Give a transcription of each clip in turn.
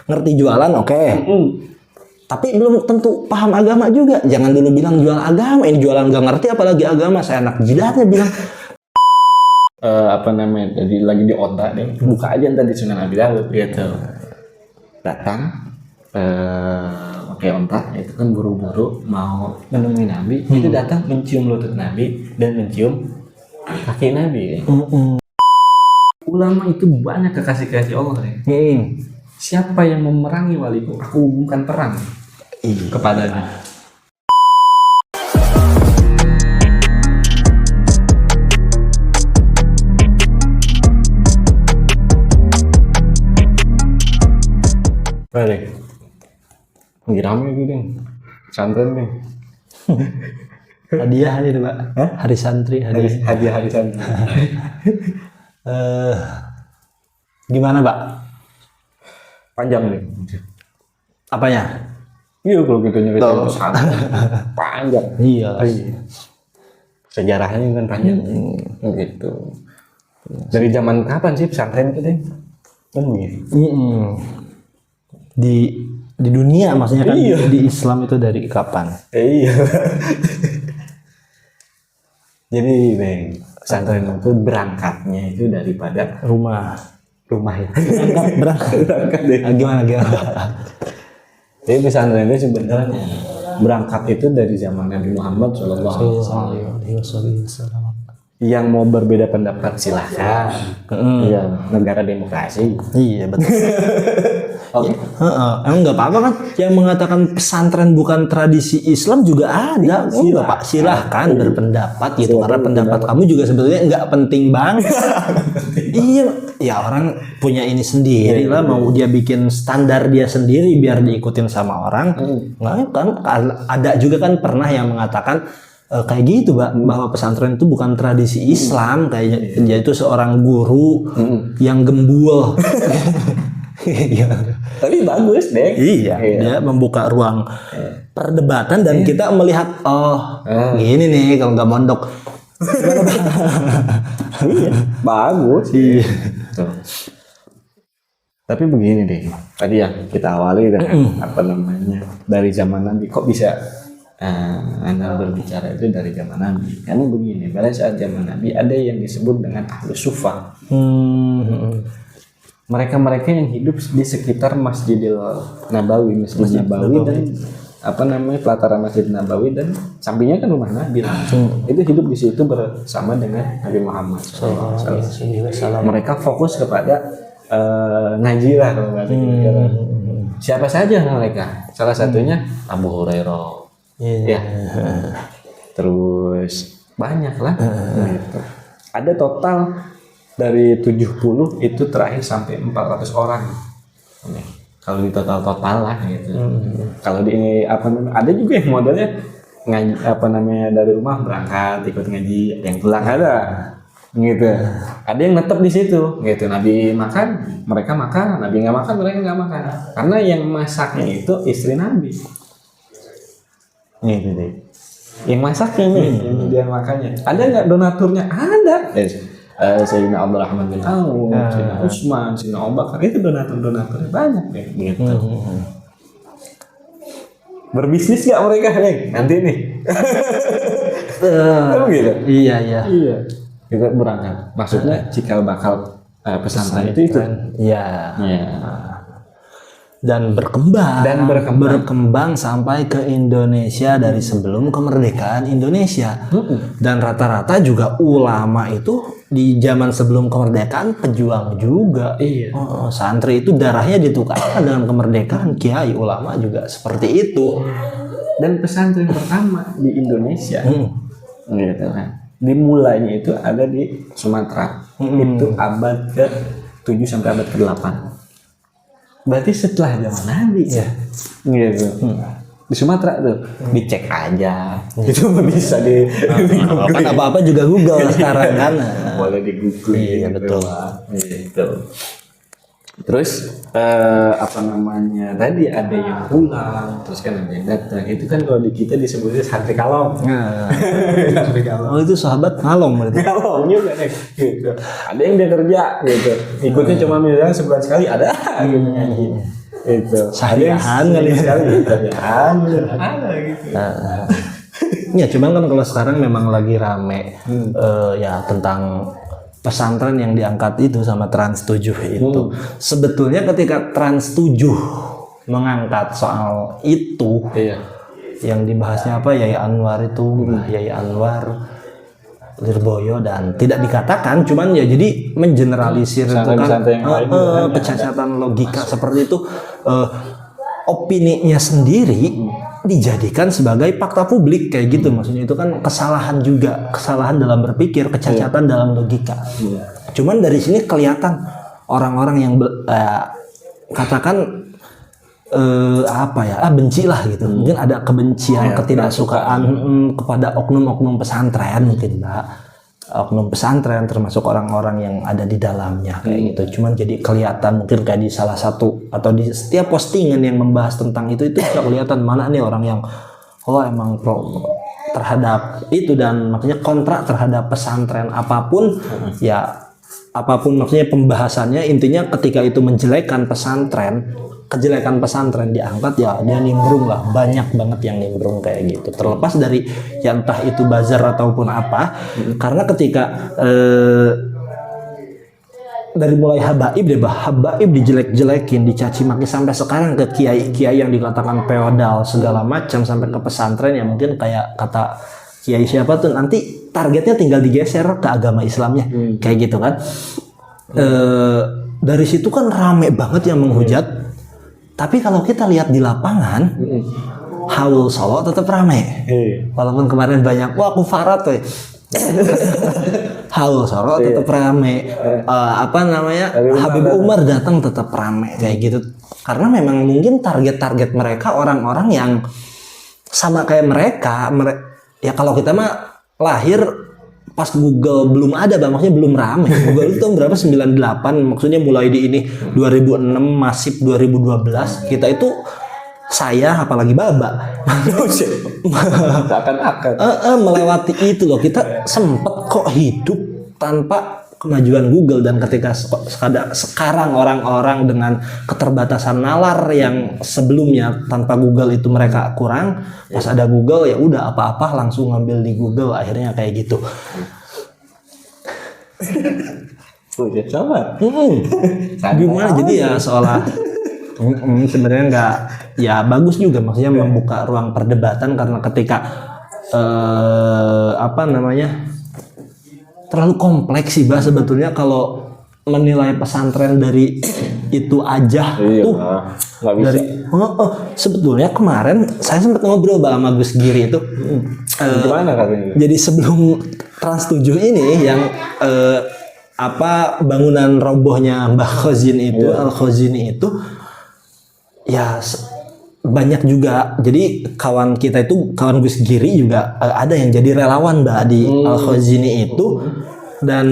ngerti jualan oke. Tapi belum tentu paham agama juga. Jangan dulu bilang jual agama, ini jualan gak ngerti apalagi agama. Saya anak jidatnya bilang jadi lagi di otak deh, buka aja tadi Sunan Abi Dawud gitu. Datang pakai ontak, itu kan buru-buru mau menemui Nabi, itu datang mencium lutut Nabi dan mencium kaki Nabi. Ulama itu banyak kekasih Allah ya. Siapa yang memerangi waliku, aku umumkan perang kepadanya. Balik. Lagi rame gitu deh. Pesantren nih. hadiah itu Pak. Hari santri, hadiah hari santri. Gimana Pak? Panjang nih. Apanya? Iya kalau gitu nyeritain pesantren panjang. Iya. Sejarahnya kan panjang. Gitu. Dari zaman kapan sih pesantren itu deh? Kan begini. Di dunia maksudnya kan. Di Islam itu dari kapan? Iya. Jadi Bang, pesantren itu berangkatnya itu daripada rumah ya. Berangkat deh. Gimana? Jadi pesantren itu sebenarnya berangkat itu dari zaman Nabi Muhammad SAW. Yang mau berbeda pendapat silahkan. Iya, negara demokrasi. Iya betul. Emang nggak apa-apa kan? Yang mengatakan pesantren bukan tradisi Islam juga ada. Enggak Pak, silahkan berpendapat gitu. Karena pendapat kamu juga sebetulnya nggak penting banget. Iya, ya orang punya ini sendiri lah. Mau dia bikin standar dia sendiri biar diikutin sama orang. Nggak kan? Ada juga kan pernah yang mengatakan kayak gitu Pak, bahwa pesantren itu bukan tradisi Islam, kayaknya dia itu seorang guru yang gembul. Tapi bagus deh. Iya, dia membuka ruang perdebatan dan kita melihat gini nih kalau nggak mondok. Iya, bagus. Iya. Tapi begini deh, tadi yang kita awali dengan dari zaman Nabi, kok bisa Anda berbicara itu dari zaman Nabi? Karena begini, pada saat zaman Nabi ada yang disebut dengan Ahlus Suffah. Mereka yang hidup di sekitar Masjidil Nabawi, Masjid Nabawi dan pelataran Masjid Nabawi dan sampingnya kan rumah Nabi langsung. Itu hidup di situ bersama dengan Nabi Muhammad SAW. Mereka fokus kepada ngaji lah kalau nggak siapa saja mereka. Salah satunya Abu Hurairah. Ya. Terus banyak lah. Gitu. Ada total dari 70 itu terakhir sampai 400 orang. Kalau di total lah gitu. Kalau di ini ada juga yang modelnya ngaji dari rumah berangkat ikut ngaji, yang pulang ada. Gitu. Ada yang netep di situ gitu. Nabi makan, mereka makan. Nabi nggak makan, mereka nggak makan. Karena yang masaknya itu istri Nabi. Gitu deh. Yang masaknya nih, yang dia makannya. Ada nggak donaturnya? Ada. Sayyidina Abdurrahman bin Auf, Sayyidina Utsman, Sayyidina Abu Bakar, itu donaturnya banyak deh. Gitu. Berbisnis nggak mereka nih? Nanti nih. Gitu. Iya. Juga berangkat. Maksudnya cikal bakal pesantren itu. Iya. Dan berkembang sampai ke Indonesia dari sebelum kemerdekaan Indonesia. Dan rata-rata juga ulama itu di zaman sebelum kemerdekaan pejuang juga. Santri itu darahnya ditukarkan dengan kemerdekaan. Kiai ulama juga seperti itu. Dan pesantren pertama di Indonesia gitu kan, dimulainya itu ada di Sumatera. Itu abad ke-7 sampai abad ke-8. Berarti setelah zaman Nabi ya. Gitu. Di Sumatera tuh dicek aja. Itu bisa di kan apa-apa juga Google sekarang kan. Boleh di Google. Iya betul. Gitu. Terus tadi ada yang pulang, terus kan ada yang datang. Itu kan kalau di kita disebutnya santri kalong. Santri kalong. Oh itu sahabat ngalong berarti. Kalong juga nih. Gitu. Ada yang dia kerja gitu. Ikutnya cuma misalnya sebulan sekali ada gitu. itu Sahihan kali ya. sahihan ada gitu. Ya cuman kan kalau sekarang memang lagi rame ya tentang pesantren yang diangkat itu sama Trans 7 itu. Sebetulnya ketika Trans 7 mengangkat soal itu, Iya. yang dibahasnya apa, Yai Anwar itu, Yai Anwar, Lirboyo, dan tidak dikatakan, cuman ya jadi mengeneralisir itu kan Pesantren yang lain juga kan kecacatan logika seperti itu. Opininya sendiri dijadikan sebagai fakta publik kayak gitu, maksudnya itu kan kesalahan juga, kesalahan dalam berpikir, kecacatan dalam logika. Cuman dari sini kelihatan orang-orang yang katakan apa ya, benci lah gitu. Mungkin ada kebencian, ketidaksukaan kepada oknum-oknum pesantren mungkin, Mbak. Oknum pesantren termasuk orang-orang yang ada di dalamnya kayak gitu. Cuman jadi kelihatan mungkin kayak di salah satu atau di setiap postingan yang membahas tentang itu bisa kelihatan mana nih orang yang emang pro terhadap itu, dan makanya kontra terhadap pesantren apapun ya, apapun maksudnya pembahasannya, intinya ketika itu menjelekan pesantren, kejelekan pesantren diangkat, ya dia nimbrung lah, banyak banget yang nimbrung kayak gitu. Terlepas dari ya entah itu bazar ataupun apa, karena ketika dari mulai habaib dijelek-jelekin, dicaci maki sampai sekarang ke kiai-kiai yang dikatakan feodal segala macam, sampai ke pesantren ya mungkin kayak kata kiai siapa tuh nanti targetnya tinggal digeser ke agama Islamnya kayak gitu kan. Dari situ kan rame banget yang menghujat. Tapi kalau kita lihat di lapangan, Haul Solo tetap ramai. Walaupun kemarin banyak, wah kufarat tuh. Haul Solo tetap ramai. Habib Umar datang tetap ramai kayak gitu. Karena memang mungkin target-target mereka orang-orang yang sama kayak mereka. Ya kalau kita mah lahir pas Google belum ada, Bang, maksudnya belum ramai. Google itu tahun berapa? 98, maksudnya mulai di ini 2006, masif 2012. Kita itu, saya apalagi Baba melewati itu loh. Kita sempet kok hidup tanpa kemajuan Google, dan ketika sekarang orang-orang dengan keterbatasan nalar yang sebelumnya tanpa Google itu mereka kurang, pas ada Google ya udah apa-apa langsung ngambil di Google, akhirnya kayak gitu. Gimana jadi ya seolah sebenarnya nggak, ya bagus juga maksudnya membuka ruang perdebatan, karena ketika terlalu kompleks sih, Bah, sebetulnya kalau menilai pesantren dari itu aja tuh dari sebetulnya kemarin saya sempat ngobrol sama Gus Giri itu gimana katanya? Jadi sebelum Trans 7 ini yang bangunan robohnya Mbah Khozin itu, Al Khozini itu ya banyak juga. Jadi kawan kita itu, kawan Gus Giri juga ada yang jadi relawan, Mbak, di Al Khozini itu, dan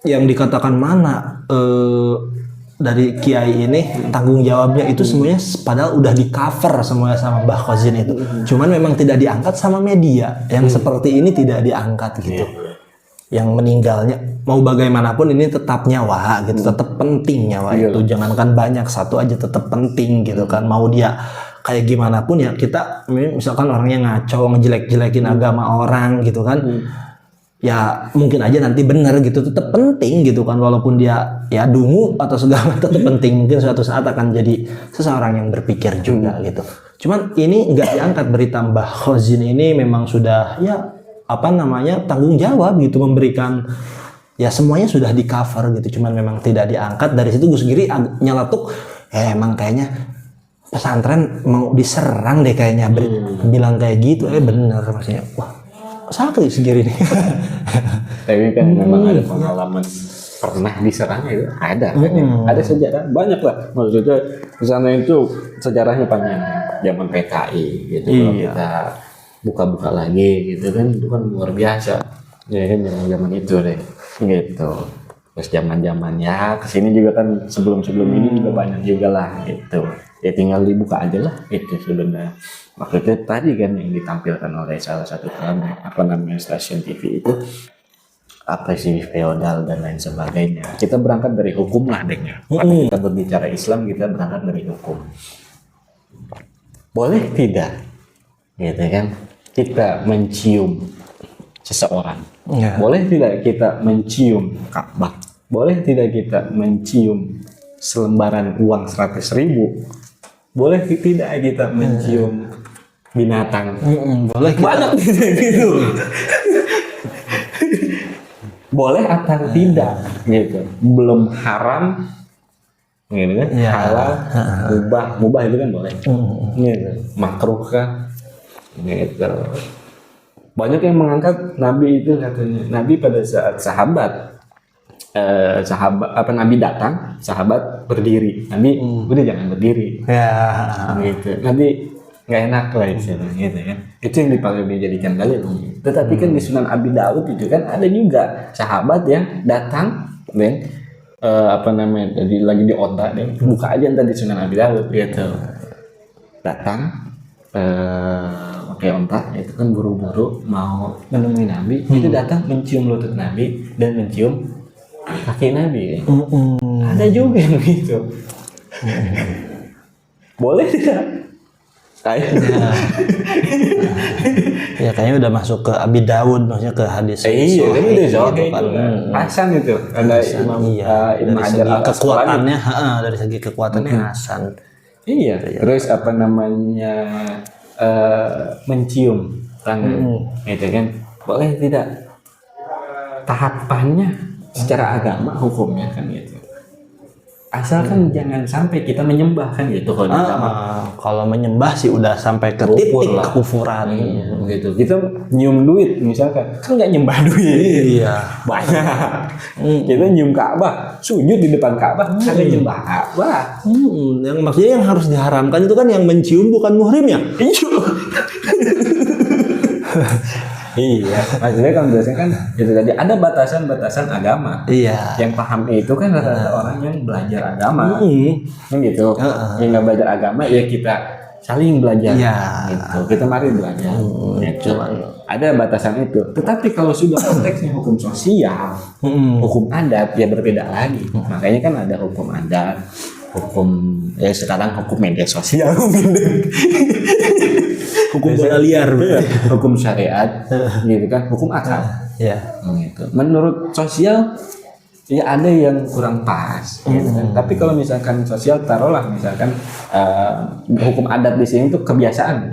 yang dikatakan mana dari kiai ini tanggung jawabnya itu semuanya padahal udah di cover semuanya sama Mbah Khozin itu. Cuman memang tidak diangkat sama media yang seperti ini, tidak diangkat gitu. Yang meninggalnya mau bagaimanapun ini tetap nyawa gitu, tetap penting nyawa itu. Jangankan banyak, satu aja tetap penting gitu kan. Mau dia kayak gimana pun ya, kita misalkan orangnya ngaco, ngejelek-jelekin agama orang gitu kan, ya mungkin aja nanti benar gitu, tetap penting gitu kan, walaupun dia ya dungu atau segala tetap penting, mungkin suatu saat akan jadi seseorang yang berpikir juga gitu. Cuman ini nggak diangkat berita Mbah Khozin ini, memang sudah ya tanggung jawab gitu, memberikan ya semuanya sudah di cover gitu, cuman memang tidak diangkat. Dari situ Gus Giri nyeletuk, emang kayaknya pesantren mau diserang deh kayaknya, bilang kayak gitu. Bener maksudnya, wah sakit Gus Giri nih. Tapi kan memang ada pengalaman pernah diserang itu, ada sejarah banyak lah. Maksudnya pesantren itu sejarahnya panjang, zaman PKI gitu. Kalau kita buka-buka lagi gitu kan, itu kan luar biasa ya kan, zaman itu deh gitu. Terus zaman ya kesini juga kan, sebelum ini juga banyak juga lah gitu. Ya tinggal dibuka aja lah itu sebenarnya. Maksudnya tadi kan yang ditampilkan oleh salah satu stasiun TV itu apresiasi feodal dan lain sebagainya. Kita berangkat dari hukum lah, Deng ya. Kalau kita berbicara Islam, kita berangkat dari hukum. Boleh tidak, gitu kan? Kita mencium seseorang. Ya. Boleh tidak kita mencium Ka'bah? Boleh tidak kita mencium selembaran uang 100.000? Boleh tidak kita mencium binatang? Boleh kita, Banyak gitu. Boleh atau tidak gitu. Belum haram gitu kan, Ya. halal, mubah itu kan boleh gitu. Makruh kan gitu. Banyak yang mengangkat Nabi itu, katanya Nabi pada saat Nabi datang, sahabat berdiri, Nabi udah jangan berdiri ya. gitu, Nabi nggak enak lah istilahnya gitu kan. Itu yang dipakai dijadikan dalil. Tetapi kan di Sunan Abi Dawud itu kan ada juga sahabat yang datang dan lagi di onta, dan buka aja tadi Sunan Abi Dawud gitu, datang pakai onta itu kan buru-buru mau menemui Nabi, itu datang mencium lutut Nabi dan mencium kaki Nabi. Ada juga yang begitu. Boleh tidak? Ya kayaknya udah masuk ke Abi Dawud, maksudnya ke hadis. Iya, tapi udah jauh gitu kan. Hasan itu. Ada Imam Dari Hajar segi Al-Asqalani. kekuatannya, dari segi kekuatannya Hasan. Iya. Terus mencium tangan, gitu kan? Boleh tidak? Tahapannya secara agama hukumnya kan gitu. Asalkan jangan sampai kita menyembah kan gitu kalau di agama. Kalau menyembah sih udah sampai ke titik kekufuran. Gitu. Kita nyium duit misalkan, kan nggak nyembah duit. Iya. Banyak. Kita nyium Ka'bah, sujud di depan Ka'bah, ada nyembah Ka'bah. Yang maksudnya yang harus diharamkan itu kan yang mencium, bukan muhrim ya? Iya, maksudnya kan biasanya kan itu tadi ada batasan-batasan agama. Iya. Yang paham itu kan rata-rata orang yang belajar agama, kan gitu. Yang nggak belajar agama ya kita saling belajar, gitu. Kita mari belajar. Gitu. Ada batasan itu. Tetapi kalau sudah konteksnya hukum sosial, hukum adat ya berbeda lagi. Makanya kan ada hukum adat, hukum ya sekarang hukum media sosial, Hukum bola liar, hukum syariat, gitu kan, hukum akal. Ya. Gitu. Menurut sosial ya ada yang kurang pas, gitu kan. Tapi kalau misalkan sosial, taruhlah misalkan hukum adat di sini tuh kebiasaan,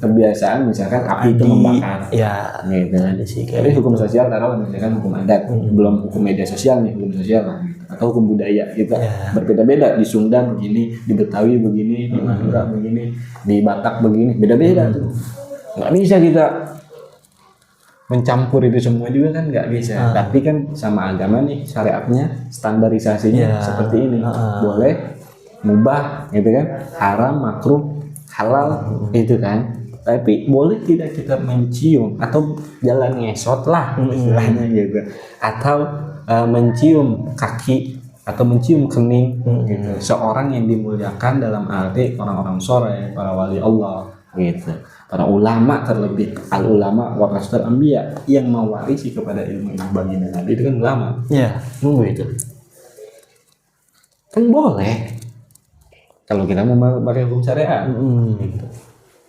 kebiasaan misalkan api itu membakar, Ya. gitu kan. Jadi hukum sosial taruhlah misalkan hukum adat, belum hukum media sosial nih, hukum sosial lah, atau hukum budaya gitu. Berbeda-beda, di Sunda begini, di Betawi begini, di Madura begini, di Batak begini, beda-beda tuh. Nggak bisa kita mencampur itu semua juga kan, nggak bisa. Tapi kan sama agama nih, syariatnya standarisasinya seperti ini. Boleh, mubah gitu kan, haram, makruh, halal itu kan. Tapi boleh tidak kita mencium atau jalan ngesot lah istilahnya gitu, atau mencium kaki atau mencium kening gitu seorang yang dimuliakan dalam arti orang-orang soleh, para wali Allah gitu, para ulama, terlebih al ulama warasatul anbiya, yang mewarisi kepada ilmu baginda Nabi itu kan ulama. Iya. Gitu. Kan boleh kalau kita mau pakai hukum syariat. Gitu.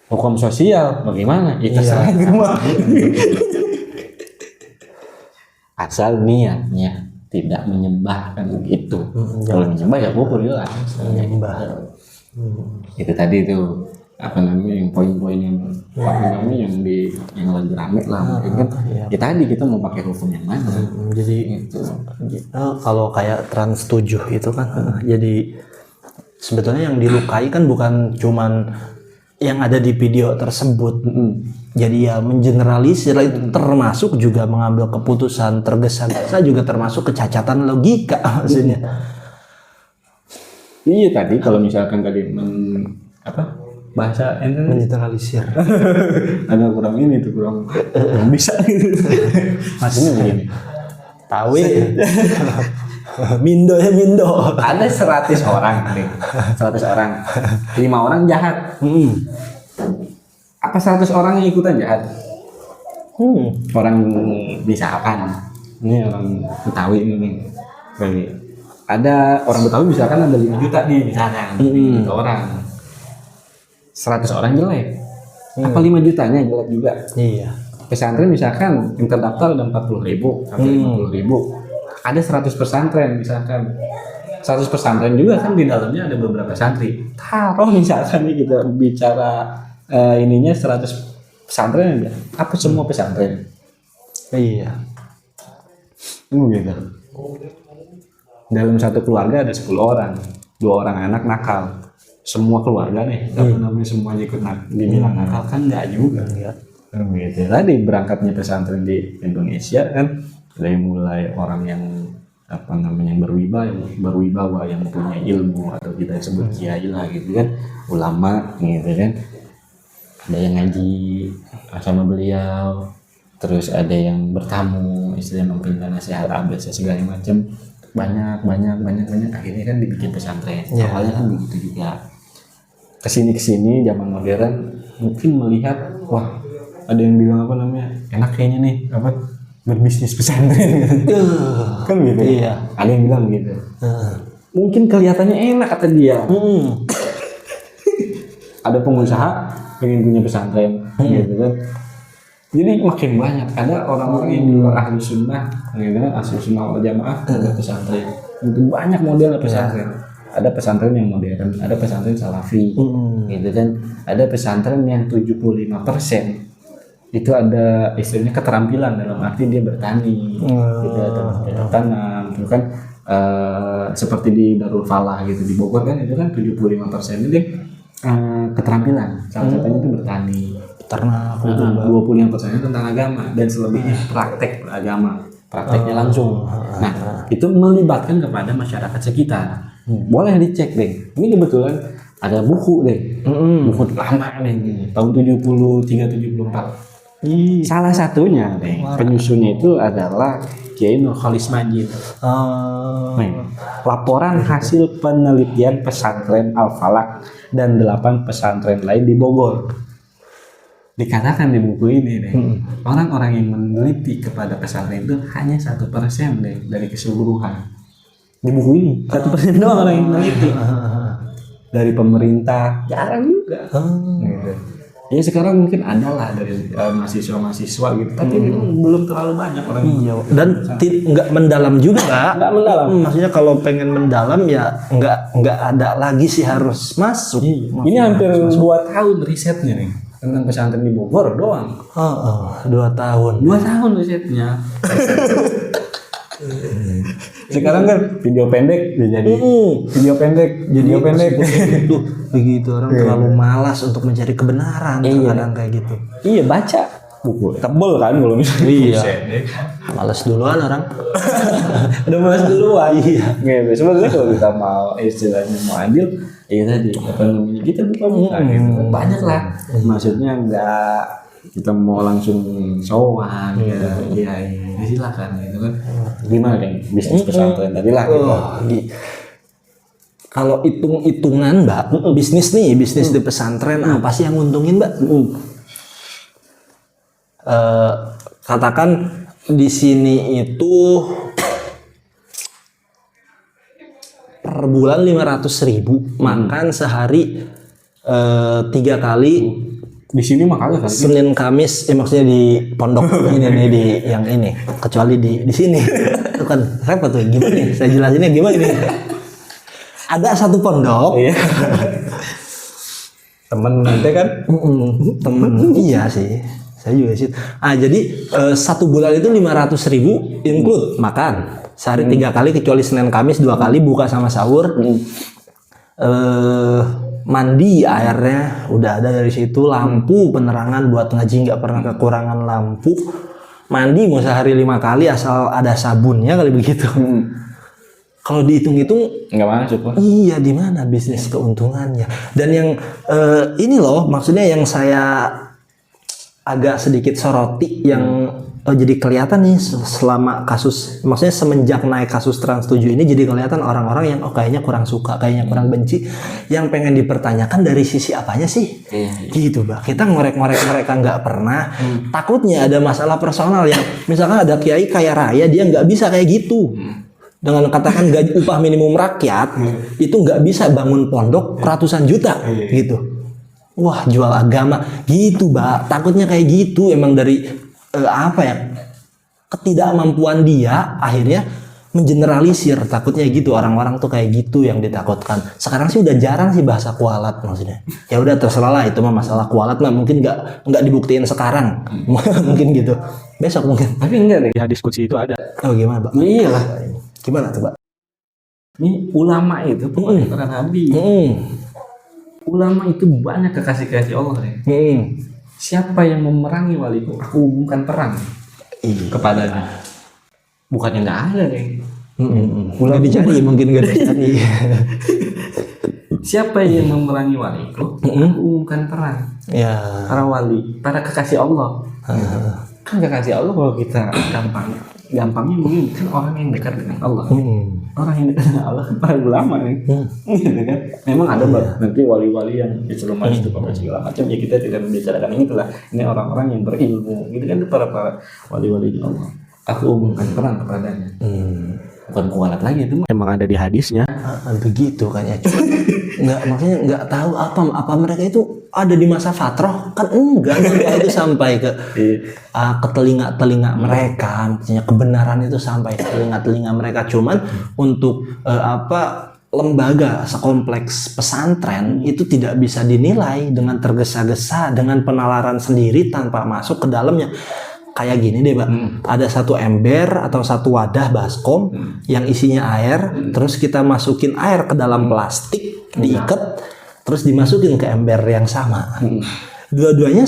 Hukum sosial bagaimana? Itu terserah semua. Asal niatnya tidak menyembah kan gitu. Kalau menyembah ya kufur jelas. Itu tadi itu yang poin-poin yang yang lagi rame lah mungkin kan. Ya tadi kita mau pakai hukum yang mana? Jadi itu. Kalau kayak Trans 7 itu kan jadi sebetulnya yang dilukai kan bukan cuman yang ada di video tersebut. Jadi ya mengeneralisir itu, termasuk juga mengambil keputusan tergesa-gesa, juga termasuk kecacatan logika maksudnya. Iya tadi kalau misalkan tadi bahasa Mengeneralisir. agak kurang ini tuh, kurang bisa gitu. Maksudnya begini. Tahu Mindo. Ada 100 orang nih. 100 orang. 5 orang jahat. Apa 100 orang yang ikutan jahat? Orang misalkan Ini orang Betawi ini nih. Kayak ada orang Betawi misalkan ada 5 juta nih misalkan, 5 juta orang. 100 orang jelek. Apa 5 jutanya jelek juga? Iya. Pesantren misalkan yang terdaftar ada 40.000 sampai 50.000. Ada 100 pesantren misalkan. 100 pesantren juga kan di dalamnya ada beberapa santri. Taruh misalkan nih kita bicara ininya 100 pesantren aja. Apa semua pesantren? Iya. Gitu. Dalam satu keluarga ada 10 orang, 2 orang anak nakal. Semua keluarga nih, apa namanya semuanya ikut dibilang nakal kan nggak juga. Gitu. Tadi berangkatnya pesantren di Indonesia kan dari mulai orang yang apa namanya berwibawa yang punya ilmu atau kita sebut kiai lah gitu kan, ulama gitu kan. Ada yang ngaji sama beliau, terus ada yang bertamu, istilahnya memberikan nasihat abis segala macam, banyak akhirnya kan dibikin pesantren. Awalnya kan begitu juga. Kesini zaman modern mungkin melihat wah ada yang bilang apa namanya enak kayaknya nih apa berbisnis pesantren kan gitu. Iya. Ada yang bilang gitu. Mungkin kelihatannya enak kata dia. Ada pengusaha pengen punya pesantren gitu kan. Jadi makin banyak ada orang-orang yang di luar ahli sunnah, gitu kan, ahli sunnah wal jamaah ada pesantren. Itu banyak model pesantren. Ada pesantren yang modern, ada pesantren salafi, gitu kan. Ada pesantren yang 75% itu ada istilahnya keterampilan dalam arti dia bertani, gitu, atau tanam, itu kan seperti di Darul Falah gitu di Bogor kan itu kan 75% itu keterampilan, salah satunya itu bertani. Ternak, 25% tentang agama dan selebihnya praktek beragama, prakteknya langsung. Nah, itu melibatkan kepada masyarakat sekitar. Boleh dicek deh. Ini kebetulan ada buku deh, buku lama deh ini, tahun 73-74. Salah satunya deh, penyusunnya itu adalah Kiai Nurholis Majid. Laporan hasil penelitian pesantren Al-Falak dan 8 pesantren lain di Bogor. Dikatakan di buku ini deh, orang-orang yang meneliti kepada pesantren itu hanya 1% deh dari keseluruhan. Di buku ini 1% doang orang yang meneliti. Dari pemerintah jarang juga. Gitu. Ya sekarang mungkin ada lah dari mahasiswa-mahasiswa gitu, tapi belum terlalu banyak orang. Iya. Dan nggak mendalam juga, nggak mendalam. Maksudnya kalau pengen mendalam ya nggak ada lagi sih harus masuk. Ini hampir 2 tahun risetnya nih tentang pesantren di Bogor doang. 2 tahun. 2 tahun risetnya. Sekarang kan video pendek jadi video pendek. Duh, begitu orang terlalu malas untuk mencari kebenaran kadang kayak gitu. Iya, baca buku tebel kan kalau misalnya. Iya. Malas duluan orang. Udah malas duluan. Iya. Gitu. Sebenarnya kalau kita mau istilahnya mau adil, ya tadi apa namanya kita buka gitu. Banyak lah. Maksudnya enggak kita mau langsung sowan ya silakan gitu kan. Gimana kan bisnis pesantren tadi lah gitu. Kalau hitung-hitungan Mbak, bisnis di pesantren apa sih yang nguntungin Mbak? Katakan di sini itu per bulan 500.000, makan sehari 3 kali. Di sini makanya kan Senin Kamis, maksudnya di pondok ini nih di yang ini, kecuali di sini. Itu kan repot tuh. Gimana nih? Saya jelasinnya gimana nih? Ada satu pondok. Iya. Temen nanti kan? Temen. Iya sih. Saya juga sih. Jadi 1 bulan itu 500.000 include makan sehari 3 kali kecuali Senin Kamis 2 kali buka sama sahur. Mandi airnya udah ada dari situ, lampu penerangan buat ngaji nggak pernah kekurangan lampu, mandi mau sehari 5 kali asal ada sabunnya kali begitu. Kalau dihitung-hitung nggak masuk Pak. Iya, di mana bisnis keuntungannya? Dan yang ini loh, maksudnya yang saya agak sedikit soroti yang jadi kelihatan nih selama kasus, maksudnya semenjak naik kasus Trans 7 ini jadi kelihatan orang-orang yang kayaknya kurang suka, kayaknya kurang benci, yang pengen dipertanyakan dari sisi apanya sih? Gitu, Mbak. Kita ngorek-ngorek mereka nggak pernah. Takutnya ada masalah personal yang misalkan ada kiai kaya raya, dia nggak bisa kayak gitu. Dengan katakan gaji upah minimum rakyat itu nggak bisa bangun pondok ratusan juta gitu. Wah, jual agama gitu, Mbak. Takutnya kayak gitu, emang dari ketidakmampuan dia akhirnya mengeneralisir. Takutnya gitu, orang-orang tuh kayak gitu yang ditakutkan. Sekarang sih udah jarang sih bahasa kualat maksudnya. Ya udah terserah lah, itu mah masalah kualat mah mungkin nggak dibuktiin sekarang. Mungkin gitu. Besok mungkin. Tapi enggak deh, ya diskusi itu ada. Oh gimana, Pak? Iyalah. Gimana tuh, Pak? Ini ulama itu bukan para nabi. Ulama itu banyak kekasih Allah deh. Siapa yang memerangi waliku, aku umumkan perang kepadanya. Bukannya nggak ada deh. Nggak dicari, mungkin nggak dicari. Siapa yang memerangi waliku, aku umumkan perang. Ya. Para wali, para kekasih Allah. Kan kekasih Allah kalau kita gampangnya mungkin kan orang yang dekat dengan Allah. Orang yang dekat dengan Allah para ulama nih. Gitu kan. Memang ada nanti wali-wali yang disuruh masuk ke segala macam, ya kita tidak membicarakan ini lah. Ini orang-orang yang berilmu, gitu kan, para wali-wali Allah. Aku umumkan perang kepadanya. Bukan kualat lagi, itu memang ada di hadisnya. Begitu kan ya. Maksudnya nggak tahu apa mereka itu ada di masa fatroh kan, enggak itu sampai ke telinga mereka, maksudnya kebenaran itu sampai ke telinga mereka. Cuman untuk lembaga sekompleks pesantren itu tidak bisa dinilai dengan tergesa-gesa dengan penalaran sendiri tanpa masuk ke dalamnya. Kayak gini deh, Pak. Ada satu ember atau satu wadah baskom yang isinya air, terus kita masukin air ke dalam plastik, diikat, terus dimasukin ke ember yang sama. Dua-duanya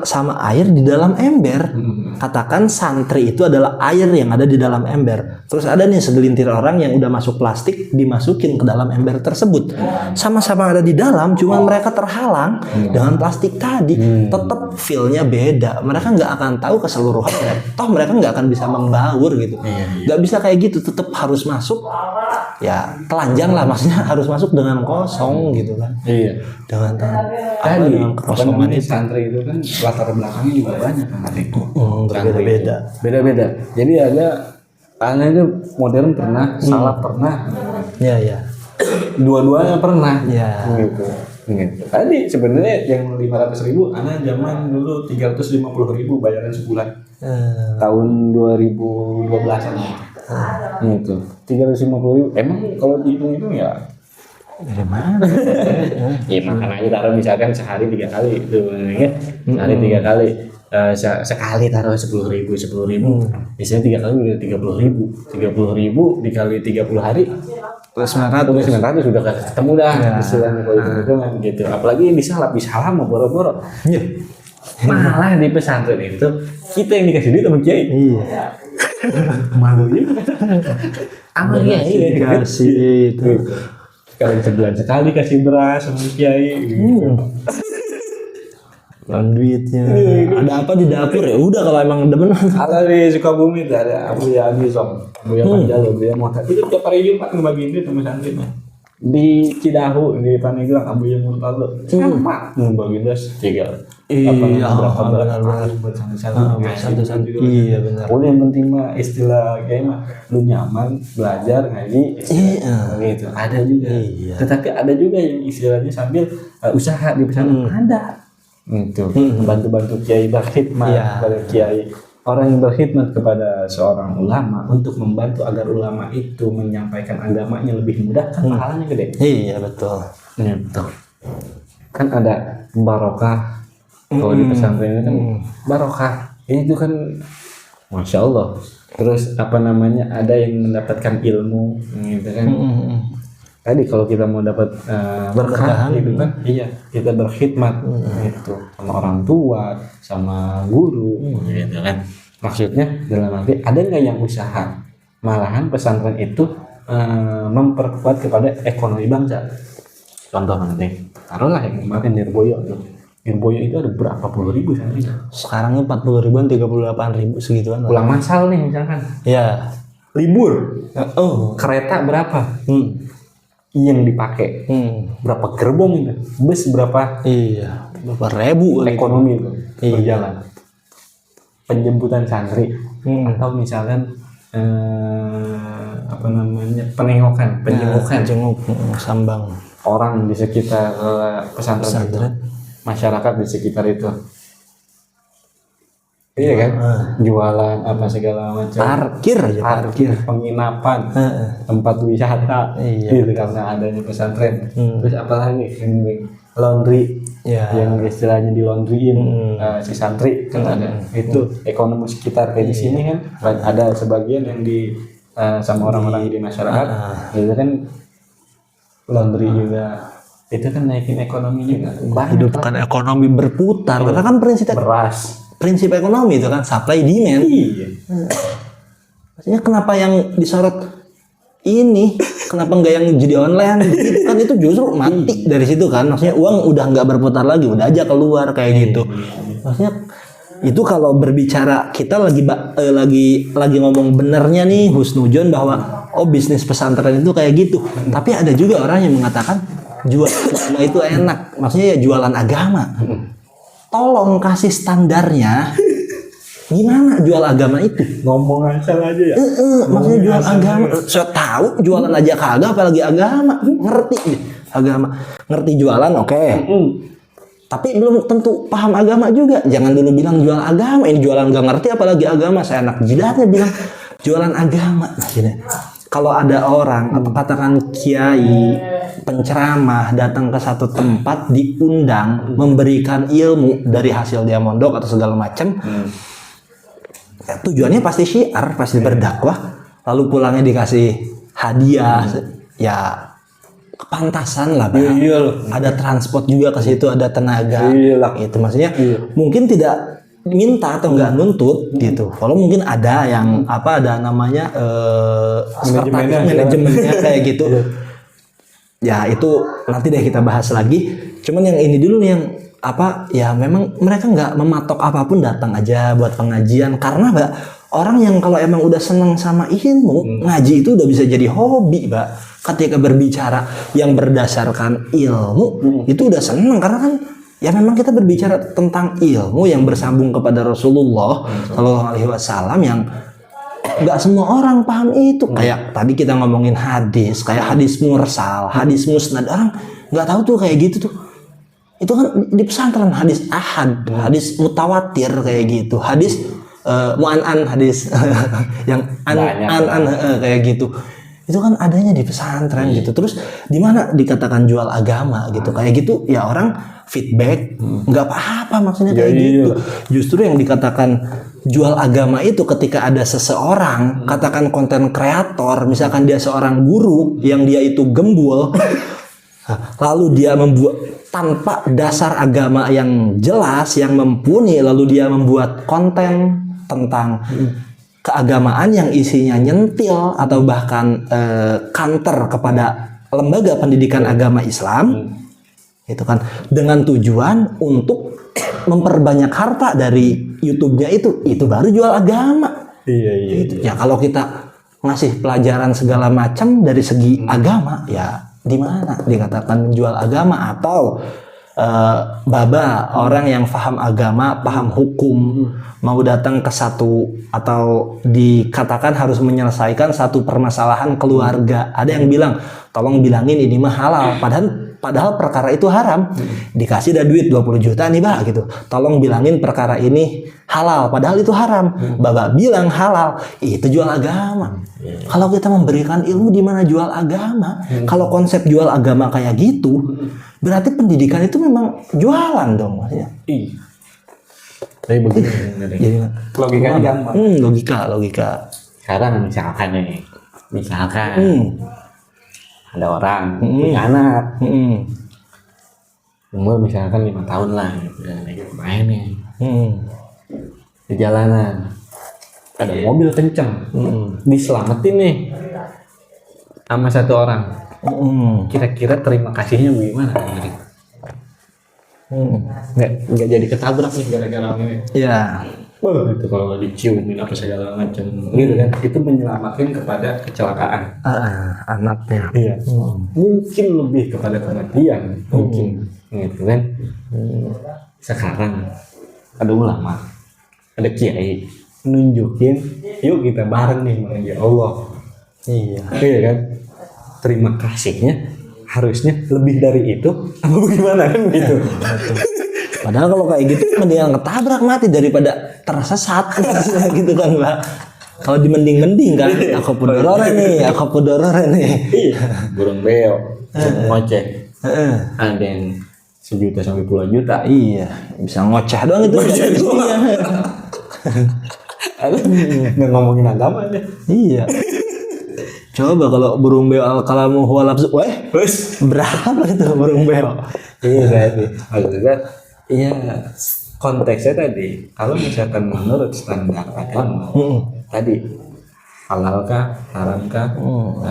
sama air di dalam ember. Katakan santri itu adalah air yang ada di dalam ember. Terus ada nih segelintir orang yang udah masuk plastik, dimasukin ke dalam ember tersebut. Sama-sama ada di dalam, cuman mereka terhalang dengan plastik tadi. Tetap feel-nya beda. Mereka nggak akan tahu keseluruhannya. Toh mereka nggak akan bisa membaur gitu. Nggak bisa kayak gitu. Tetap harus masuk. Ya telanjang lah, maksudnya harus masuk dengan kosong gitu kan. Iya. Dengan dengan kekosongan itu. Santri itu kan latar belakangnya juga banyak kan itu. Beda-beda. Jadi ada itu modern pernah, salaf pernah. Ya. Dua-duanya pernah. Ya. Gitu. Tadi sebenarnya yang 500.000, anak zaman dulu 350.000 bayaran sebulan. Tahun 2012-an. Gitu. 350.000. Emang kalau dihitung ya dari mana? Ya makan aja, taruh misalkan sehari 3 kali itu, ya. Sehari 3 kali, sekali taruh 10.000. Biasanya 3 kali udah 30.000. 30.000 dikali 30 hari, Plus 900 sudah ketemu dah istilahnya kalau hitung-hitungan gitu. Apalagi yang bisa lama boro-boro. Iya. Malah di pesantren itu kita yang dikasih duit sama kiai. Iya. Malunya sama kiai Dikasih itu. Sekali sebulan sekali kasih beras sama kiai. Duitnya. Ada apa di dapur ya? Udah kalau emang demen. Ada di Sukabumi ada Abu Ya Anizom, Abu Ya Panjalo, dia mau itu tiap hari Jumat ngebagiin duit sama santrinya. Di Cidahu, di Pandeglang, Abu Ya Muntalo sama ngebagiin duit 3. Benar. Buat santai-santai. Iya benar. Udah yang penting mah istilah kayak mah lu nyaman belajar ngaji. Gitu. Ada juga. Iya. Tetapi ada juga yang istilahnya sambil usaha di pesantren ada. Itu bantu-bantu kiai berkhidmat kepada kiai. Orang yang berkhidmat kepada seorang ulama untuk membantu agar ulama itu menyampaikan agamanya lebih mudah kan pahalanya gede. Iya betul. Betul. Kan ada barokah. Kalau di pesantren itu kan barokah. Itu kan Masya Allah. Terus ada yang mendapatkan ilmu gitu kan. Tadi kalau kita mau dapat berkah gitu kan, iya kita berkhidmat gitu sama orang tua, sama guru, gitu kan. Maksudnya dalam arti ada nggak yang usaha? Malahan pesantren itu memperkuat kepada ekonomi bangsa. Contoh nanti, taruhlah yang kemarin Nirboyo tuh, Lirboyo itu ada berapa puluh ribu santri. Sekarang 40.000-an, 38.000 segituan. Pulang masal nih misalkan. Ya. Libur. Oh, kereta berapa? Yang dipakai. Berapa gerbong itu? Bus berapa? Iya. Berapa ribu ekonomi itu berjalan. Penjemputan santri atau misalkan penjengukan sambang orang di sekitar pesantren. Masyarakat di sekitar itu, iya kan, jualan apa segala macam, parkir, penginapan, tempat wisata, gitu karena adanya pesantren. Terus apalagi laundry, yang istilahnya di laundryin si santri kan ada. Itu ekonomi sekitar kayak di sini kan ada sebagian yang di sama orang-orang di masyarakat, itu kan laundry juga. Itu kan naikin ekonomi juga. Hidupkan ekonomi berputar. Karena kan prinsip ekonomi itu kan supply demand. Iya. Maksudnya kenapa yang disorot ini? Kenapa nggak yang judi online? Gitu kan itu justru mati dari situ kan. Maksudnya uang udah nggak berputar lagi, udah aja keluar kayak gitu. Maksudnya itu kalau berbicara kita lagi ngomong benernya nih Husnujon bahwa bisnis pesantren itu kayak gitu. Tapi ada juga orang yang mengatakan jual agama itu enak, maksudnya ya jualan agama. Tolong kasih standarnya. Gimana jual agama itu? Ngomong asal aja ya. Maksudnya jual agama. Saya tahu jualan aja kagak, apalagi agama. Ngerti deh agama, ngerti jualan oke. Tapi belum tentu paham agama juga. Jangan dulu bilang jual agama, ini jualan gak ngerti apalagi agama. Saya anak jidatnya bilang jualan agama. Nah, kalau ada orang atau katakan kiai, penceramah datang ke satu tempat diundang memberikan ilmu dari hasil dia mondok atau segala macam, ya, tujuannya pasti syiar, pasti berdakwah, lalu pulangnya dikasih hadiah, ya kepantasan lah, ada transport juga ke situ, ada tenaga, itu maksudnya mungkin tidak minta atau enggak nuntut gitu. Kalau mungkin ada yang ada namanya manajemennya kayak gitu. Ya itu nanti deh kita bahas lagi. Cuman yang ini dulu nih yang ya memang mereka nggak mematok apapun, datang aja buat pengajian karena orang yang kalau emang udah seneng sama ilmu, ngaji itu udah bisa jadi hobi, Mbak. Ketika berbicara yang berdasarkan ilmu itu udah seneng karena kan ya memang kita berbicara tentang ilmu yang bersambung kepada Rasulullah Shallallahu Alaihi Wasallam yang nggak semua orang paham itu. Kayak tadi kita ngomongin hadis, kayak hadis mursal, hadis musnad, orang nggak tahu tuh kayak gitu tuh. Itu kan di pesantren hadis ahad, hadis mutawatir kayak gitu, hadis mu'an-an, hadis yang an kayak gitu. Itu kan adanya di pesantren gitu. Terus di mana dikatakan jual agama gitu kayak gitu ya orang feedback nggak apa-apa maksudnya kayak gitu. Justru yang dikatakan jual agama itu ketika ada seseorang katakan konten kreator, misalkan dia seorang guru yang dia itu gembul lalu dia membuat tanpa dasar agama yang jelas yang mumpuni, lalu dia membuat konten tentang keagamaan yang isinya nyentil atau bahkan counter kepada lembaga pendidikan agama Islam, itu kan dengan tujuan untuk memperbanyak harta dari YouTube-nya itu baru jual agama. Gitu. Ya kalau kita ngasih pelajaran segala macam dari segi agama, ya di mana dikatakan jual agama atau baba orang yang paham agama, paham hukum, mau datang ke satu atau dikatakan harus menyelesaikan satu permasalahan keluarga. Ada yang bilang, tolong bilangin ini mah halal, padahal perkara itu haram. Dikasih dah duit 20 juta nih Bah gitu. Tolong bilangin perkara ini halal, padahal itu haram. Baba bilang halal, itu jual agama. Kalau kita memberikan ilmu di mana jual agama, kalau konsep jual agama kayak gitu, berarti pendidikan itu memang jualan dong maksudnya. Tapi begini, jadi logikanya gampang. Logika. Sekarang misalkan ada orang punya anak, umur misalkan 5 tahun lah, lagi main nih di jalanan, ada mobil kenceng, diselamatin nih sama satu orang. Kira-kira terima kasihnya gimana? nggak jadi ketabrak nih gara-gara ini. Ya. Itu kalau diciumin apa segala macam gitu kan, itu menyelamatkan kepada kecelakaan Anaknya. iya mungkin lebih kepada kematian mungkin gitu kan. Sekarang ada ulama, ada kiai nunjukin yuk kita bareng nih menuju Allah. Iya kan, terima kasihnya harusnya lebih dari itu apa bagaimana kan gitu. Padahal kalau kayak gitu mendingan ketabrak mati daripada tersesat gitu kan Mbak. Kalau di mending-mending kan, aku pudorore nih. Iya, burung beo, ngoceh. Ada yang 1 juta sampai puluhan juta. Iya, bisa ngoceh doang itu. Nggak ngomongin agama deh. Iya. Coba kalau burung beo al-kalamu huwa lafzu, berapa itu burung beo? Iya tadi. Maksudnya, iya konteksnya tadi. Kalau misalkan menurut standar agama, tadi halalkah, haramkah,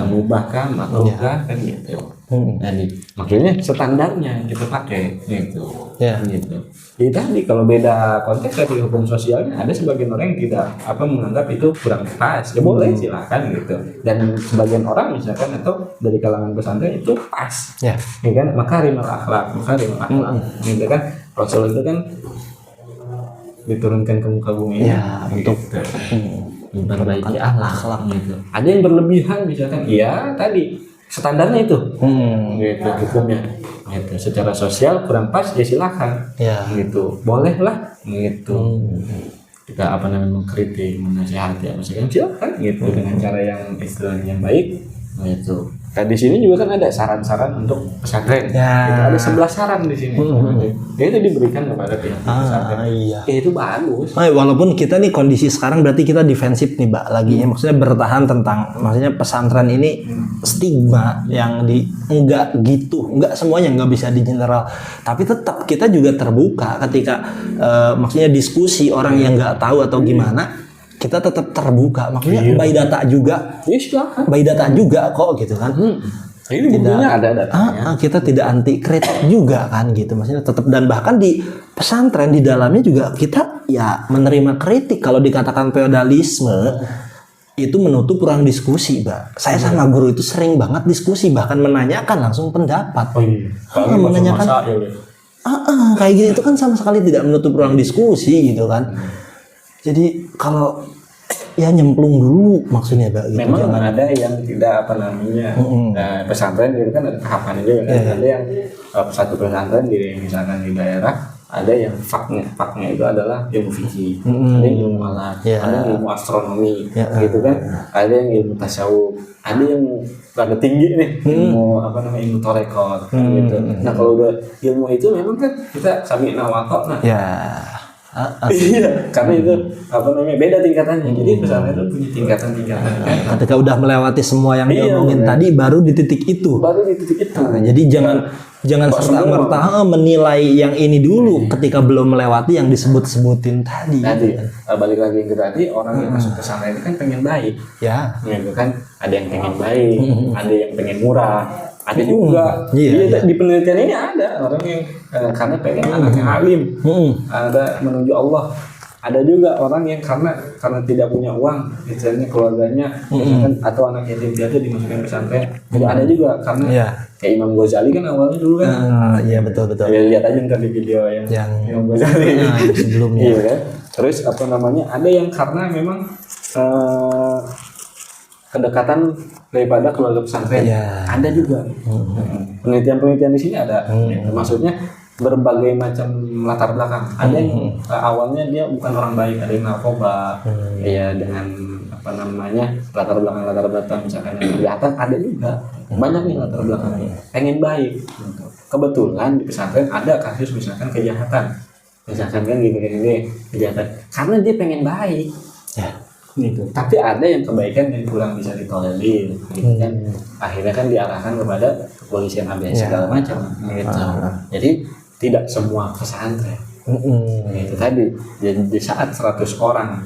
mubahkah, makruhkah, kan gitu. Jadi maksudnya standarnya kita pakai gitu. Gitu. Jadi tadi kalau beda konteks dari hukum sosialnya, ada sebagian orang yang tidak menganggap itu kurang pas. Ya boleh silakan gitu. Dan sebagian orang misalkan atau dari kalangan pesantren itu pas. Ya kan, makarimul akhlak. Gitu kan. Rasul itu kan diturunkan ke muka bumi untuk memperbaiki akhlak gitu. Ada yang berlebihan misalkan, tadi standarnya itu gitu hukumnya gitu. Secara sosial kurang pas ya silakan gitu, boleh lah gitu. Jika mengkritik, menasihati apa sih kan silakan gitu dengan cara yang istilahnya yang baik gitu. Nah di sini juga kan ada saran-saran untuk pesantren. Gitu. Ada 11 saran di sini. Itu diberikan kepada pihak pesantren. Itu bagus. Walaupun kita nih kondisi sekarang berarti kita defensif nih Mbak lagi ya, maksudnya bertahan tentang maksudnya pesantren ini stigma yang enggak gitu, enggak semuanya enggak bisa di general. Tapi tetap kita juga terbuka ketika maksudnya diskusi orang yang enggak tahu atau gimana. Kita tetap terbuka, makanya by data juga, by data juga kok gitu kan. Ini buktinya ada datanya. Kita tidak anti kritik juga kan gitu, maksudnya tetap. Dan bahkan di pesantren di dalamnya juga kita ya menerima kritik. Kalau dikatakan feodalisme itu menutup ruang diskusi, Mbak. Saya sama guru itu sering banget diskusi, bahkan menanyakan langsung pendapat. Menanyakan kayak gini itu kan sama sekali tidak menutup ruang diskusi gitu kan. Jadi kalau ya nyemplung dulu maksudnya Mbak gitu. Memang ada yang tidak pesantren gitu kan ada tahapannya juga kan. Ada yang satu pesantren misalkan di daerah ada yang faknya itu adalah ilmu fikih, ada yang ilmu malam, ada yang ilmu astronomi gitu kan, ada yang ilmu tasawuf, ada yang agak tinggi nih ilmu ilmu torekot gitu. Nah kalau udah ilmu itu memang kan kita sami'na wa ata'na. Iya, karena itu beda tingkatannya. Jadi pesantren itu punya tingkatan-tingkatan. Ketika udah melewati semua yang diomongin tadi, baru di titik itu. Jadi jangan serta-merta menilai yang ini dulu ketika belum melewati yang disebut-sebutin tadi. Balik lagi ke tadi, orang yang masuk pesantren itu kan pengen baik. Gitu kan, ada yang pengen baik, ada yang pengen murah. Ada juga di penelitian ini ada orang yang karena pengen anaknya alim, ada menuju Allah. Ada juga orang yang karena tidak punya uang, misalnya keluarganya, misalkan atau anak yatim piatu dimasukkan pesantren. Ada juga karena kayak Imam Ghazali kan awalnya dulu kan. Iya betul. Ya, lihat aja ntar di video yang Imam Ghazali sebelumnya. Iya kan. Terus ada yang karena memang kedekatan daripada keluarga pesantren. Ada juga. Penelitian di sini ada. Maksudnya berbagai macam latar belakang. Ada yang awalnya dia bukan orang baik, ada yang narkoba. Dengan latar belakang misalkan yang kelihatan ada juga. Banyak nih latar belakangnya. Pengen baik. Kebetulan di pesantren ada kasus misalkan kejahatan. Misalkan kan gini kejahatan. Karena dia pengen baik. Gitu. Tapi ada yang kebaikan yang kurang bisa ditolerir, gitu kan. Akhirnya kan diarahkan kepada kepolisian ABS segala macam, gitu. Jadi tidak semua pesantren. Itu tadi. Jadi di saat 100 orang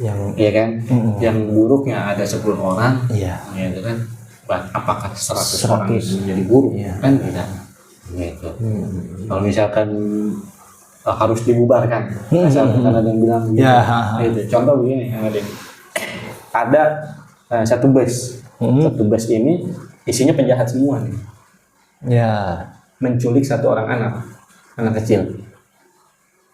yang buruknya ada 10 orang, gitu kan. Apakah 100 orang itu menjadi buruk? Kan tidak. Gitu. Kalau misalkan harus dibubarkan, misalkan ada yang bilang gitu. Ya, Gitu. Contoh begini, ada satu bus, satu bus ini isinya penjahat semua nih, Ya. menculik satu anak kecil.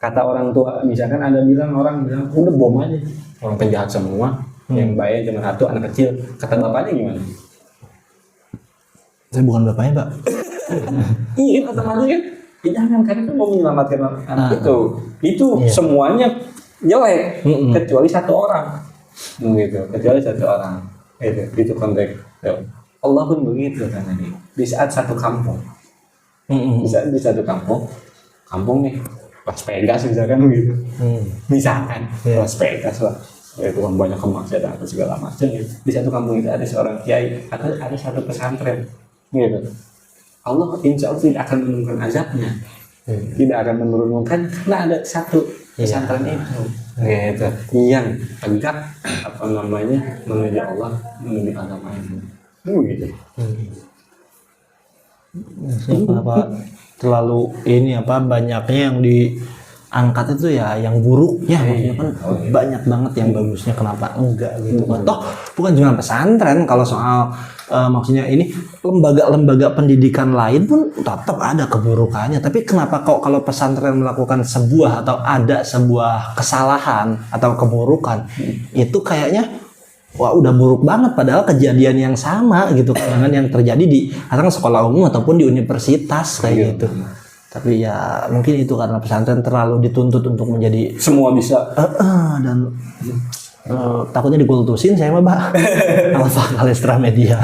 Kata orang tua, misalkan ada orang bilang udah bom aja, orang penjahat semua, yang bayar cuma satu anak kecil. Kata bapaknya gimana? Saya bukan bapaknya, Pak. Iya, otomatis kan, ya jangan, karena kan mau menyelamatkan anak itu semuanya jelek, kecuali satu orang, gitu, kecuali satu orang, itu konteks. Allah pun begitu kan tadi. Di saat satu kampung, di satu kampung nih, Las Vegas misalkan gitu, misalkan Las Vegas lah, itu kan banyak kemaksiatan atau segala macam. Di satu kampung itu ada seorang kiai atau ada satu pesantren, gitu. Allah insya Allah tidak akan menurunkan azabnya, tidak akan menurunkan karena ada satu pesantren itu, gitu, yang tegak menuju Allah, menuju agama itu, gitu. Kenapa terlalu ini banyaknya yang diangkat itu ya yang buruknya, maksudnya kan banyak banget yang bagusnya, kenapa enggak gitu kan. Toh bukan cuma pesantren, kalau soal maksudnya ini lembaga-lembaga pendidikan lain pun tetap ada keburukannya. Tapi kenapa kok kalau pesantren melakukan sebuah atau ada sebuah kesalahan atau keburukan itu kayaknya wah udah buruk banget, padahal kejadian yang sama gitu kan dengan yang terjadi di sekolah umum ataupun di universitas kayak gitu. Tapi ya mungkin itu karena pesantren terlalu dituntut untuk menjadi semua bisa dan takutnya dikultusin saya mah, Pak. Alfa Kalestra Media.